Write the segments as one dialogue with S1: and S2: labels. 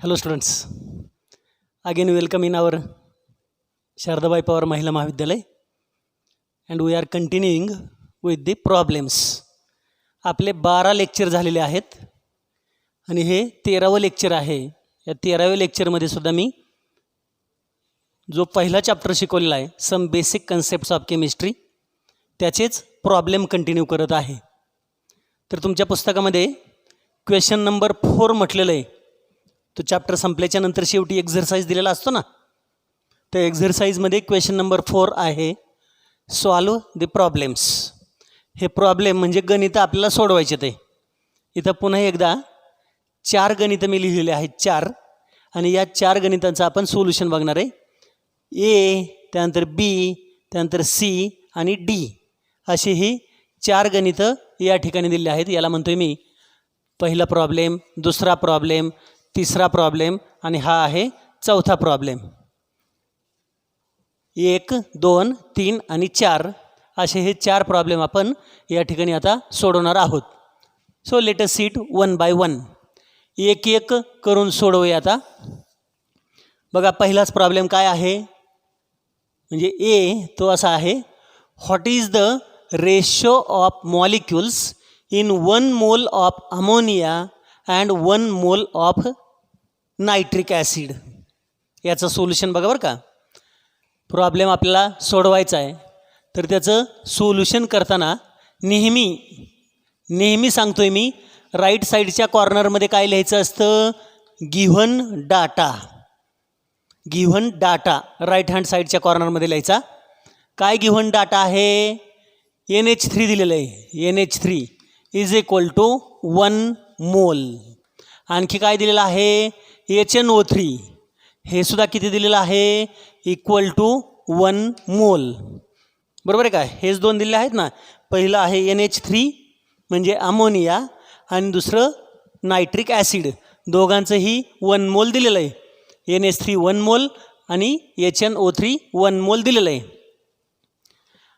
S1: Hello students, again welcome in our Shardabai Power Mahila Mahavidyalay and we are continuing with the problems. आपले 12 lecture झालेले आहेत आणि हे 13वे lecture आहे. या 13व्या लेक्चरमध्ये सुद्धा मी जो पहिला चॅप्टर शिकवलेला आहे some basic concepts of chemistry त्याचेच प्रॉब्लेम कंटिन्यू करत आहे. तर तुमच्या पुस्तकामध्ये क्वेश्चन नंबर 4 म्हटलेलं आहे. तो चॅप्टर संपल्याच्या नंतर शेवटी एक्झरसाइज दिलेला असतो ना, त्या एक्झरसाइजमध्ये क्वेश्चन नंबर 4 आहे सॉल्व द प्रॉब्लेम्स. हे प्रॉब्लेम म्हणजे गणितं आपल्याला सोडवायचे. ते इथं पुन्हा एकदा 4 गणितं मी लिहिलेले आहेत 4 आणि या 4 गणितांचं आपण सोल्युशन बघणार आहे. ए, त्यानंतर बी, त्यानंतर सी आणि डी अशी ही 4 गणितं या ठिकाणी दिलेली आहेत. याला म्हणतोय मी पहिला प्रॉब्लेम, दुसरा प्रॉब्लेम, तिसरा प्रॉब्लेम आणि हा आहे चौथा प्रॉब्लेम. 1, 2, 3 आणि 4 असे हे 4 प्रॉब्लेम आपण या ठिकाणी आता सोडवणार आहोत. So let us see it one by one. एक एक करून सोडवूया. आता बघा पहिलाच प्रॉब्लेम काय आहे म्हणजे ए तो असा आहे, what is the ratio of molecules in 1 mole of ammonia and 1 mole of nitric acid. याचं सोल्युशन बघा बरं का. प्रॉब्लेम आपल्याला सोडवायचा आहे तर त्याचं सोल्युशन करताना नेहमी सांगतोय मी राईट साईडच्या कॉर्नरमध्ये काय लिहायचं असतं, गिव्हन डाटा राईट हँड साईडच्या कॉर्नरमध्ये लिहायचा. काय गिव्हन डाटा आहे, NH3 दिलेलं आहे. NH3 इज इक्वल टू 1 मोल. आणखी काय दिलेलं आहे, HNO3 हे सुद्धा किती दिलेलं आहे, इक्वल टू 1 मोल. बरोबर आहे का. हेच दोन दिलेले आहेत ना. पहिलं आहे NH3 म्हणजे अमोनिया आणि दुसरं नायट्रिक ॲसिड. दोघांचंही 1 मोल दिलेलं आहे. NH3 1 मोल आणि HNO3 1 मोल दिलेलं आहे.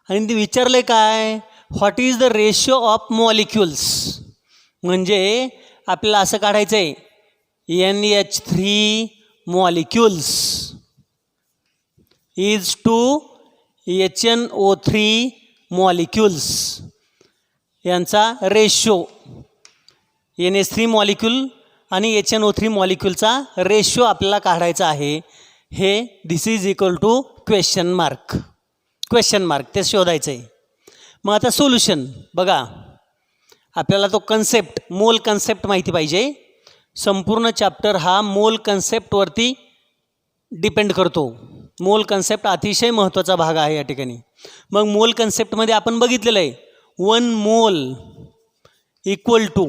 S1: आणि ते विचारलं आहे काय, what is the ratio of molecules. म्हणजे आपल्याला असं काढायचं आहे NH3 molecules is to HNO3 molecules यांचा रेशो. NH3 मॉलिक्यूल आणि HNO3 मॉलिक्यूलचा रेशो आपल्याला काढायचा आहे. हे this is equal to question mark ते शोधायचं आहे. मग आता सोल्युशन बघा. आपल्याला तो कन्सेप्ट मोल कन्सेप्ट माहिती पाहिजे. संपूर्ण चॅप्टर हा मोल कन्सेप्टवरती डिपेंड करतो. मोल कन्सेप्ट अतिशय महत्त्वाचा भाग आहे या ठिकाणी. मग मोल कन्सेप्टमध्ये आपण बघितलेलं आहे 1 मोल इक्वल टू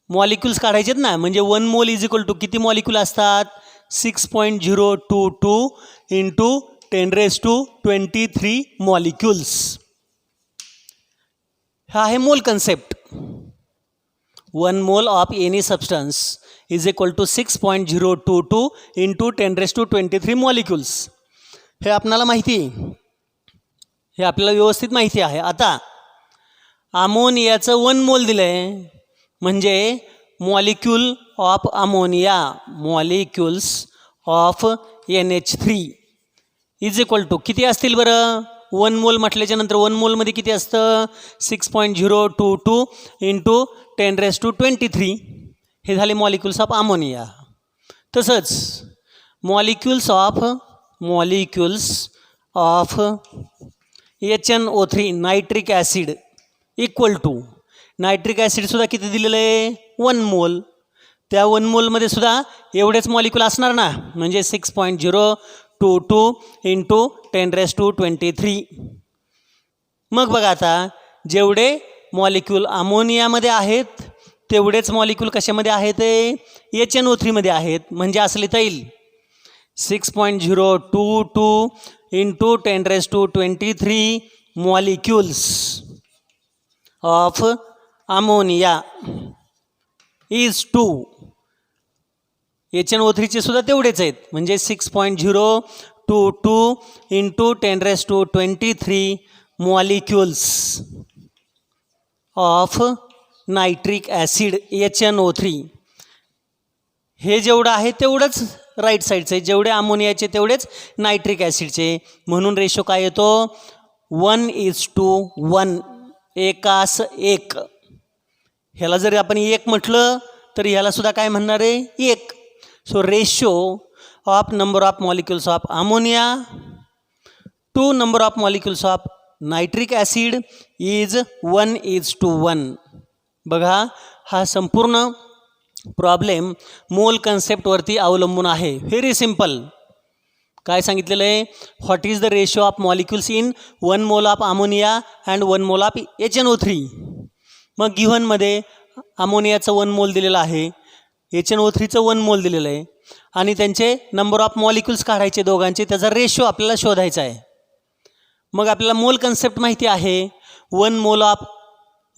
S1: मॉलिक्युल्स काढायचेत ना. म्हणजे 1 मोल इज इक्वल टू किती मॉलिक्यूल असतात, 6.022 इंटू 10⁻23 मॉलिक्युल्स. हा आहे मोल concept. 1 mole of any substance is equal to 6.022 into 10⁻23 molecules. हे आपल्याला माहिती आहे, हे आपल्याला व्यवस्थित माहिती आहे. आता अमोनियाचं 1 मोल दिलं आहे म्हणजे molecule of ammonia, molecules of NH3 is equal to किती असतील बरं. 1 मोल म्हटल्याच्या नंतर 1 मोलमध्ये किती असतं, 6.022 इंटू 10⁻23 हे झाले मॉलिक्युल्स ऑफ अमोनिया. तसंच molecules of HNO3 nitric acid equal to nitric ॲसिडसुद्धा किती दिलेलं आहे, 1 मोल. त्या 1 मोलमध्ये सुद्धा एवढेच मॉलिक्यूल असणार ना, म्हणजे 6.022 इंटू 10⁻23. मग बघा आता जेवढे मॉलिक्यूल अमोनियामध्ये आहेत तेवढेच मॉलिक्यूल कशामध्ये आहेत, HNO3 मध्ये आहेत. म्हणजे असं लिहिता येईल 6.022 into 10⁻23 molecules of ammonia is to HNO3चे सुद्धा तेवढेच आहेत. म्हणजे 6.022 into 10⁻23 molecules of nitric acid HNO3 हे जेवढं आहे तेवढंच राईट साईडचं आहे, जेवढे अमोनियाचे तेवढेच नायट्रिक ॲसिडचे, म्हणून रेशो काय येतो 1:1, एकास एक. ह्याला जर आपण एक म्हटलं तर ह्याला सुद्धा काय म्हणणार आहे 1. So ratio of number of molecules of ammonia to number of molecules of nitric acid is 1:1. बघा हा संपूर्ण प्रॉब्लेम मोल कन्सेप्टवरती अवलंबून आहे. Very simple. काय सांगितलेलं आहे, what is the ratio of molecules in 1 mole of ammonia and 1 mole of HNO3. मग गिव्हनमध्ये अमोनियाचं 1 मोल दिलेलं आहे, HNO3चं 1 मोल दिलेलं आहे आणि त्यांचे नंबर ऑफ मॉलिक्युल्स काढायचे दोघांचे, त्याचा रेशो आपल्याला शोधायचा आहे. मग आपल्याला मोल कन्सेप्ट माहिती आहे, 1 mole of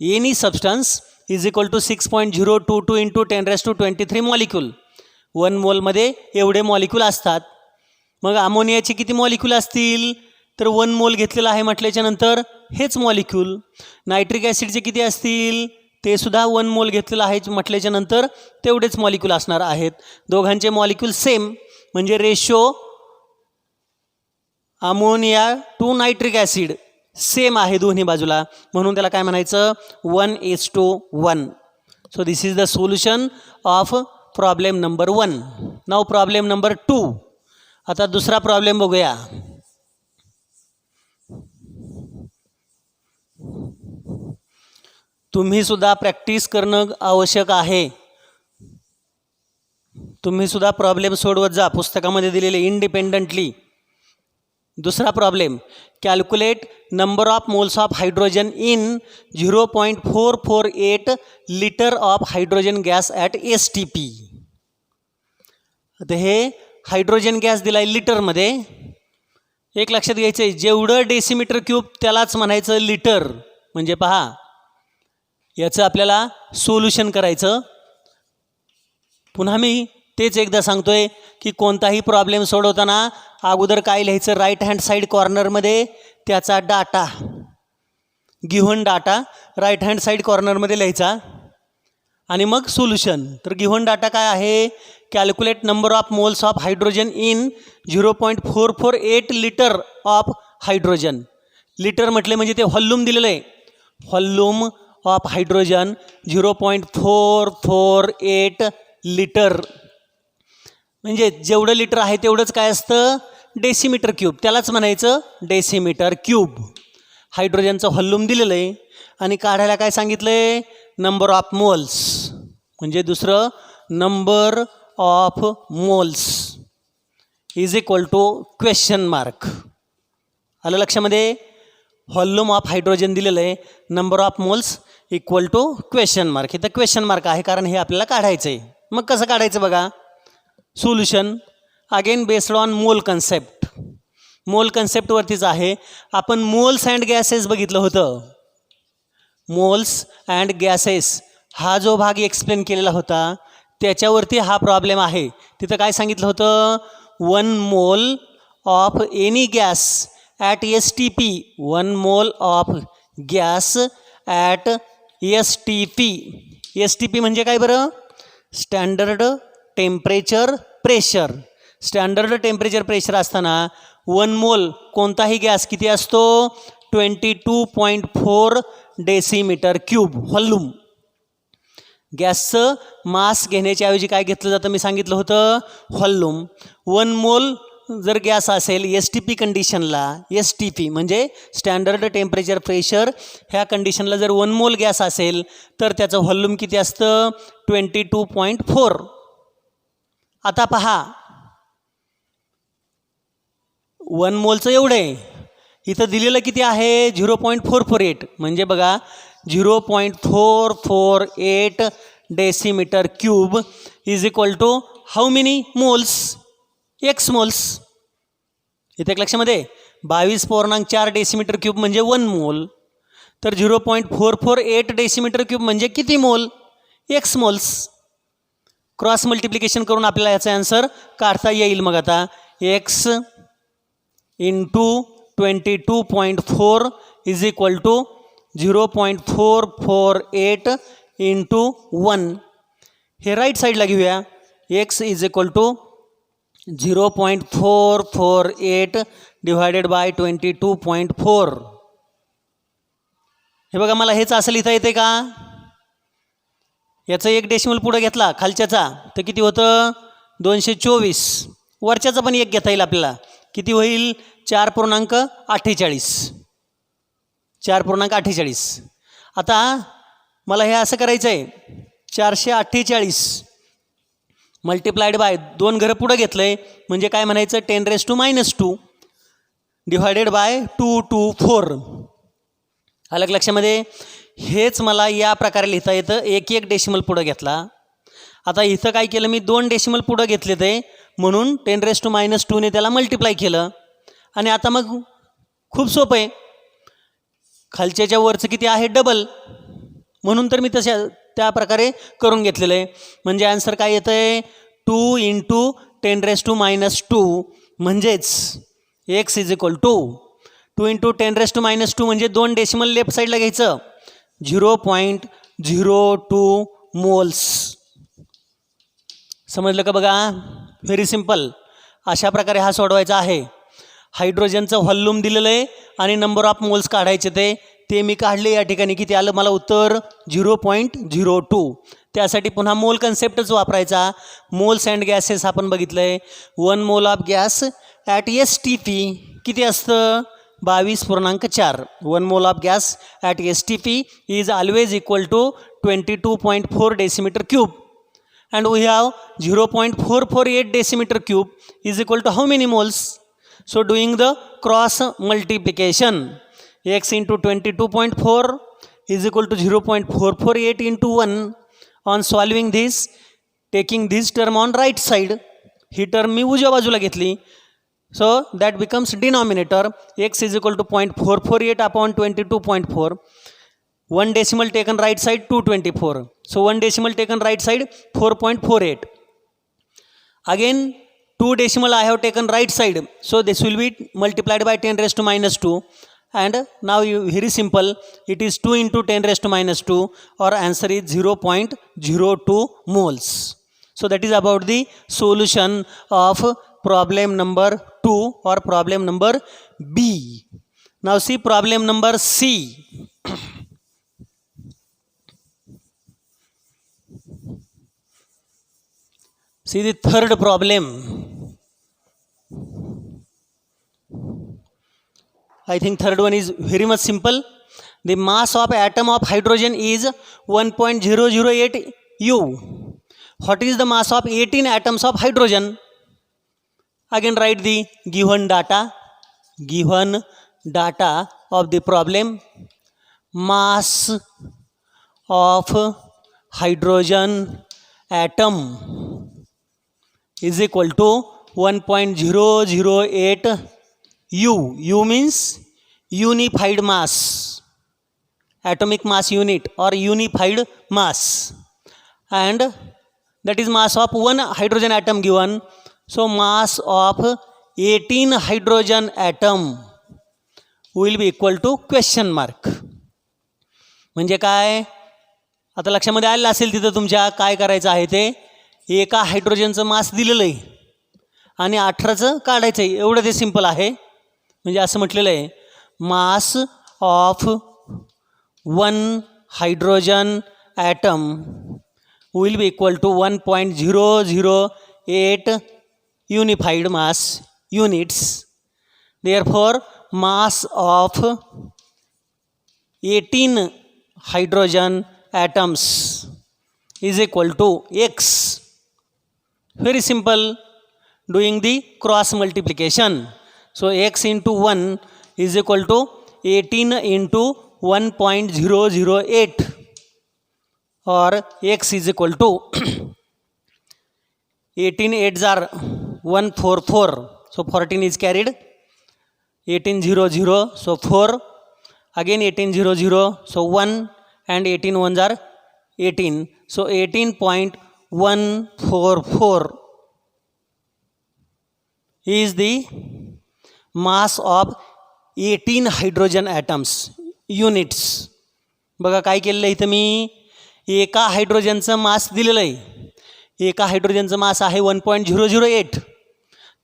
S1: any substance is equal to 6.022 into 10⁻23 molecule. 1 मोलमध्ये एवढे मॉलिक्यूल असतात. मग अमोनियाचे किती मॉलिक्यूल असतील, तर 1 मोल घेतलेलं आहे म्हटल्याच्यानंतर हेच मॉलिक्यूल. नायट्रिक ॲसिडचे किती असतील, ते सुद्धा 1 मोल घेतलेलं आहे म्हटल्याच्यानंतर तेवढेच मॉलिक्यूल असणार आहेत. दोघांचे मॉलिक्यूल सेम, म्हणजे ratio ammonia to nitric acid same आहे दोन्ही बाजूला, म्हणून त्याला काय म्हणायचं 1:1. So this is the solution of problem number 1. नाव प्रॉब्लेम नंबर 2. आता दुसरा प्रॉब्लेम बघूया. तुम्ही सुद्धा प्रॅक्टिस करणं आवश्यक आहे. तुम्ही सुद्धा प्रॉब्लेम सोडवत जा पुस्तकामध्ये दिलेले इंडिपेंडंटली. दुसरा problem, calculate number of moles of hydrogen in 0.448 litre of hydrogen gas at STP. आता हे हायड्रोजन गॅस दिला आहे लिटरमध्ये. एक लक्षात घ्यायचं आहे, जेवढं डेसिमीटर क्यूब त्यालाच म्हणायचं लिटर. म्हणजे पहा, याचं आपल्याला सोल्युशन करायचं. पुन्हा मी तेच एकदा सांगतोय की कोणताही प्रॉब्लेम सोडवताना अगोदर काय लिहायचं, राईट हँड साईड कॉर्नरमध्ये त्याचा data, given data right hand side कॉर्नरमध्ये लिहायचा आणि मग सोल्युशन. तर गिव्हन डाटा काय आहे, calculate number of moles of hydrogen in 0.448 litre of hydrogen. Litre म्हटले म्हणजे ते व्हॉल्यूम दिलेलं आहे. व्हॉल्यूम ऑफ हायड्रोजन 0.448 लिटर, म्हणजे जेवढं लिटर आहे तेवढंच काय असतं डेसिमीटर क्यूब, त्यालाच म्हणायचं डेसिमीटर क्यूब. हायड्रोजनचं व्हॉल्यूम दिलेलं आहे आणि काढायला काय सांगितलं आहे, नंबर ऑफ मोल्स, म्हणजे दुसरं number of moles is equal to question mark. आलं लक्षामध्ये, व्हॉल्यूम ऑफ हायड्रोजन दिलेलं आहे, number of moles equal to question mark. इथं क्वेश्चन मार्क आहे कारण हे आपल्याला काढायचं आहे. मग कसं काढायचं बघा, सोल्युशन अगेन बेस्ड ऑन मोल कन्सेप्ट. मोल कन्सेप्टवरतीच आहे. आपण मोल्स अँड गॅसेस बघितलं होतं. मोल्स अँड गॅसेस हा जो भाग एक्सप्लेन केलेला होता त्याच्यावरती हा प्रॉब्लेम आहे. तिथं काय सांगितलं होतं, 1 mole of any gas at STP, 1 mole of gas at STP. STP म्हणजे काय बरं, standard temperature pressure. Standard temperature pressure असताना 1 मोल कोणताही गॅस किती असतो, 22.4 डेसिमीटर क्यूब व्हॉल्यूम. गॅसचं मास घेण्याच्या ऐवजी काय घेतलं जातं मी सांगितलं होतं, व्हॉल्यूम. 1 मोल जर गॅस असेल STP कंडिशनला, STP म्हणजे स्टँडर्ड टेम्परेचर प्रेशर, ह्या कंडिशनला जर 1 मोल गॅस असेल तर त्याचं व्हॉल्यूम किती असतं 22.4. आता पहा, 1 मोलचं एवढं आहे, इथं दिलेलं किती आहे 0.448, म्हणजे बघा 0.448 decimetre cube is equal to how many moles, X moles. इथे एक लक्षामध्ये 22.4 डेसिमीटर क्यूब म्हणजे 1 मोल. तर 0.448 डेसिमीटर क्यूब म्हणजे किती मोल, X मोल्स. क्रॉस मल्टिप्लिकेशन करून आपल्याला याचा आन्सर काढता येईल. मग आता X into 22.4 is equal to 0.448 into 1. हे राईट साईडला घेऊया. x is equal to 0.448 divided by 22.4. हे बघा, मला हेच असं लिहिता येते का? याचं 1 डेसिमल पुढं घेतला खालच्याचा तर किती होतं? 224. वरच्याचा पण 1 घेता येईल आपल्याला. किती होईल? 4.48. 4.48. आता मला हे असं करायचं आहे, 448 मल्टिप्लाइड बाय 2 घरं पुढं घेतलं आहे म्हणजे काय म्हणायचं? 10⁻² डिवायडेड बाय 224. अलग लक्षामध्ये. हेच मला या प्रकारे लिहिता येतं. 1 डेसिमल पुढं घेतला. आता इथं काय केलं मी? 2 डेसिमल पुढं घेतले ते, म्हणून 10⁻² ने त्याला मल्टिप्लाय केलं. आणि आता मग खूप सोपं आहे, खालच्याच्या वरचं किती आहे? डबल. म्हणून तर मी त्या प्रकारे करून घेतलेलं आहे. म्हणजे आन्सर काय येतं आहे? 2 × 10⁻². म्हणजेच x इज इक्वल टू 2 × 10⁻² म्हणजे 2 डेसिमल लेफ्ट साईडला घ्यायचं. 0.02 मोल्स. समजलं का? बघा, व्हेरी सिम्पल. अशा प्रकारे हा सोडवायचा आहे. हायड्रोजनचं व्हॉल्यूम दिलेलं आहे आणि नंबर ऑफ मोल्स काढायचे ते मी काढले या ठिकाणी. किती आलं मला उत्तर? 0.02. त्यासाठी पुन्हा मोल कन्सेप्टच वापरायचा. मोल्स अँड गॅसेस आपण बघितलं आहे. 1 mole of gas at STP किती असतं? 22.4. 1 mole of gas at STP is always equal to 22.4 decimetre cube. And we have 0.448 decimeter cube is equal to how many moles? So doing the cross multiplication, x into 22.4 is equal to 0.448 into 1. On solving this, taking this term on right side, he term मी उजव्या बाजूला घेतली. So that becomes denominator. X is equal to 0.448 upon 22.4. 1 decimal taken right side 224. So 1 decimal taken right side 4.48. Again 2 decimal I have taken right side. So this will be multiplied by 10⁻². And now very simple. It is 2 × 10⁻². Our answer is 0.02 moles. So that is about the solution of problem number 2 or problem number B. Now see problem number C. See the third problem. I think third one is very much simple. The mass of atom of hydrogen is 1.008 U. What is the mass of 18 atoms of hydrogen? Again write the given data. Given data of the problem. Mass of hydrogen atom is equal to 1.008 U. U means unified mass, atomic mass unit or unified mass, and that is mass of 1 hydrogen atom given. So mass of 18 hydrogen atom will be equal to question mark. म्हणजे काय? आता लक्षामध्ये आलेलं असेल तिथं तुमच्या काय करायचं आहे ते. एका हायड्रोजनचं मास दिलेलं आहे आणि 18चं काढायचं आहे. एवढं ते सिम्पल आहे. म्हणजे असं म्हटलेलं आहे, mass of 1 hydrogen atom will be equal to 1.008 unified mass units. Therefore mass of 18 hydrogen atoms is equal to x. Very simple, doing the cross multiplication. So x into 1 is equal to 18 into 1.008, or x is equal to 18 8s are 144. So 14 is carried. 1800, so 4. Again 1800, so 1. And 18 ones are 18. So 18.144 is the mass of 18 hydrogen atoms units. बघा काय केलेलं आहे इथं मी. एका हायड्रोजनचं मास दिलेलं आहे. एका हायड्रोजनचं मास आहे 1.008,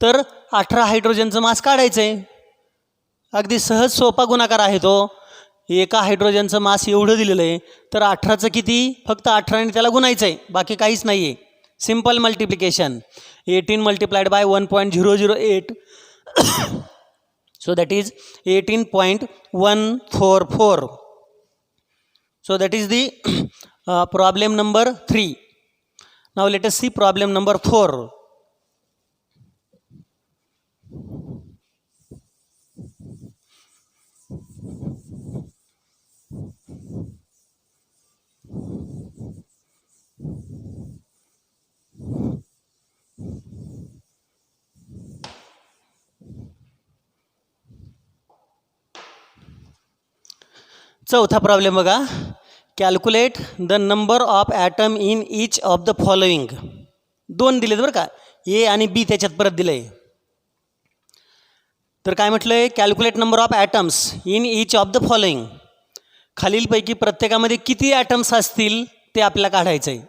S1: तर 18 हायड्रोजनचं मास काढायचं आहे. अगदी सहज सोपा गुणाकार आहे तो. एका हायड्रोजनचं मास एवढं दिलेलं आहे, तर 18चं किती, फक्त 18ने त्याला गुणायचं आहे, बाकी काहीच नाही आहे. Simple multiplication. 18 multiplied by 1.008 so that is 18.144. so that is the problem number 3. now let us see problem number 4. चौथा प्रॉब्लेम बघा. Calculate the number of atom in each of the following. 2 दिलेत बरं का, ए आणि बी त्याच्यात परत दिलं आहे. तर काय म्हटलं आहे, calculate number of atoms in each of the following. खालीलपैकी प्रत्येकामध्ये किती ॲटम्स असतील ते आपल्याला काढायचं आहे.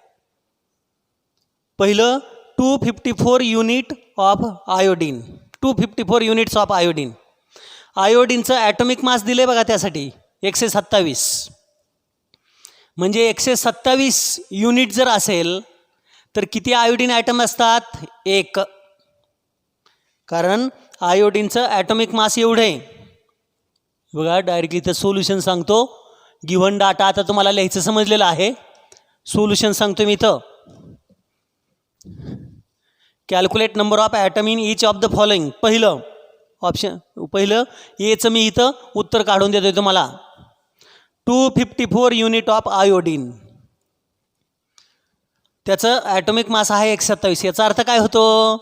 S1: पहिलं 254 unit of iodine. 254 units of iodine. आयोडीनचं ॲटॉमिक मास दिले बघा, त्यासाठी 127. म्हणजे 127 युनिट जर असेल तर किती आयोडीन ॲटम असतात, 1. कारण आयोडीनचं ॲटॉमिक मास एवढं आहे बघा. डायरेक्टली इथं सोल्युशन सांगतो. गिव्हन डाटा आता तुम्हाला लिहायचं समजलेलं आहे. सोल्युशन सांगतो मी इथं. Calculate number of atom in each of the following. पहिलं एचं मी इथं उत्तर काढून देतोय तुम्हाला. 254 युनिट ऑफ आयोडीन, त्याचं ॲटॉमिक मास आहे 127. याचा अर्थ काय होतो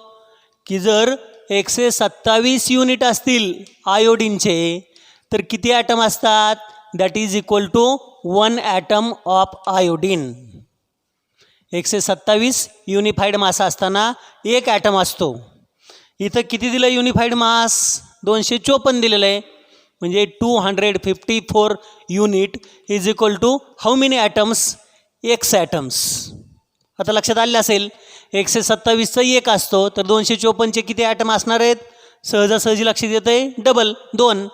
S1: की जर 127 युनिट असतील आयोडीनचे तर किती ॲटम असतात, that is equal to 1 atom of iodine. 127 unified mass असताना 1 ॲटम असतो. इथं किती दिलं युनिफाईड मास, 254 दिलेलं आहे. म्हणजे 254 unit is equal to how many atoms, X atoms. आता लक्षात आले असेल 127चं 1 असतो तर 254चे किती ॲटम असणार आहेत, सहजासहजी लक्षात येतं आहे, डबल 2.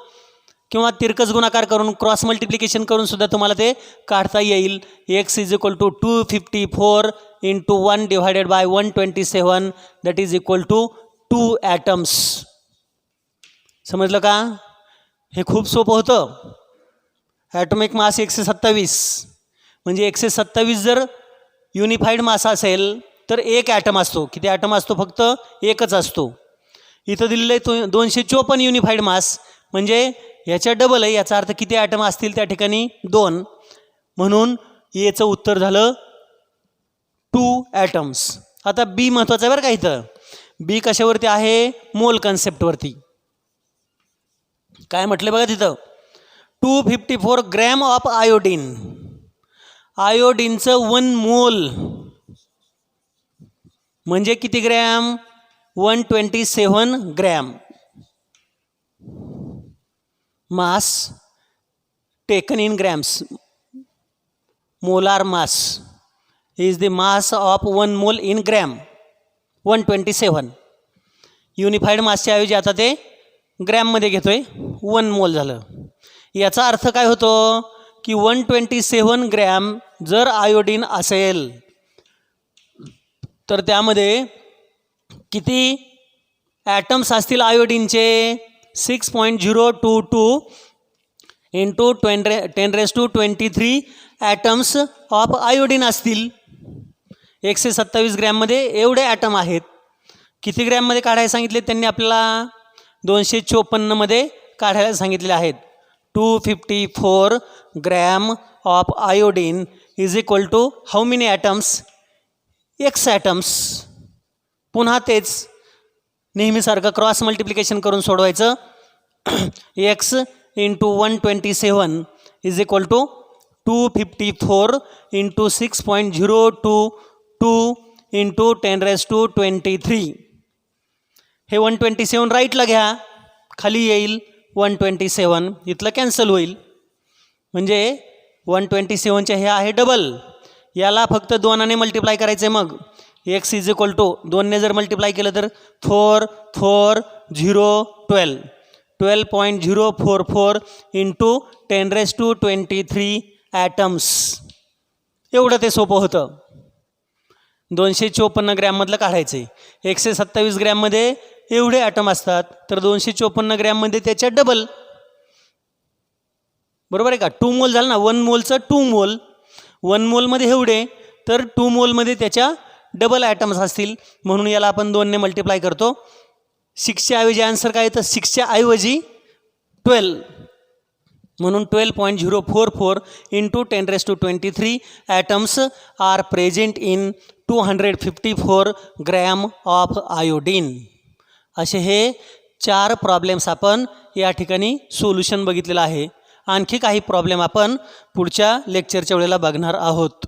S1: किंवा तिरकस गुणाकार करून क्रॉस मल्टिप्लिकेशन करून सुद्धा तुम्हाला ते काढता येईल. X is equal to 254 into 1 divided by 127 that is equal to 2 atoms. समजलं का? हे खूप सोपं होतं. ॲटॉमिक मास 127 म्हणजे 127 जर युनिफाईड मास असेल तर 1 ॲटम असतो. किती ॲटम असतो, फक्त 1च असतो. इथं दिलेलं आहे 254 युनिफाईड मास म्हणजे याच्या डबल आहे. याचा अर्थ किती ॲटम असतील त्या ठिकाणी, 2. म्हणून एचं उत्तर झालं 2 ॲटम्स. आता बी महत्त्वाचं आहे बरं का. इथं बी कशावरती आहे, मोल कन्सेप्टवरती. काय म्हटलं बघा तिथं, 254 ग्रॅम ऑफ आयोडीन. आयोडीनचं 1 मोल म्हणजे किती gram, 127 gram. Mass taken in grams, molar mass is the mass of 1 मोल इन ग्रॅम, 127. युनिफाईड मासच्या ऐवजी आता ते ग्रॅममध्ये घेतोय, 1 मोल झालं. याचा अर्थ काय होतो की 127 ग्रॅम जर आयोडीन असेल तर त्यामध्ये किती ॲटम्स असतील आयोडीनचे, 6.022 इंटू 10⁻23 ॲटम्स ऑफ आयोडीन असतील. 127 ग्रॅममध्ये एवढे ॲटम आहेत. किती ग्रॅममध्ये काढायला सांगितले त्यांनी आपल्याला, 254मध्ये काढायला सांगितलेले आहेत. 254 gram of iodine is equal to how many atoms, X atoms. पुन्हा तेच नेहमीसारखं क्रॉस मल्टिप्लिकेशन करून सोडवायचं. X into 127 is equal to 254 into 6.022 into 10⁻23. हे 127 राईटला घ्या, खाली येईल 127, इथलं कॅन्सल होईल. म्हणजे 127चे हे आहे डबल, याला फक्त 2ने मल्टिप्लाय करायचं आहे. मग एक्स इज इक्वल टू 2ने जर मल्टिप्लाय केलं तर 4 4 0 12 12.044 इंटू 10⁻23 ॲटम्स. एवढं ते सोपं होतं. 254 ग्रॅममधलं काढायचं आहे. 127 ग्रॅममध्ये एवढे ॲटम असतात तर 254 ग्रॅममध्ये त्याच्या डबल. बरोबर आहे का? 2 मोल झालं ना. 1 मोलचं 2 मोल. 1 मोलमध्ये एवढे तर 2 मोलमध्ये त्याच्या डबल ॲटम्स असतील म्हणून याला आपण 2ने मल्टिप्लाय करतो. 6च्या ऐवजी आन्सर काय येतं? 6च्या ऐवजी 12 म्हणून 12.044 into 10⁻23 atoms are present in 254 gram of iodine. असे हे 4 प्रॉब्लेम्स आपण या ठिकाणी सोल्युशन बघितलेलं आहे. आणखी काही प्रॉब्लेम आपण पुढच्या लेक्चरच्या वेळेला बघणार आहोत.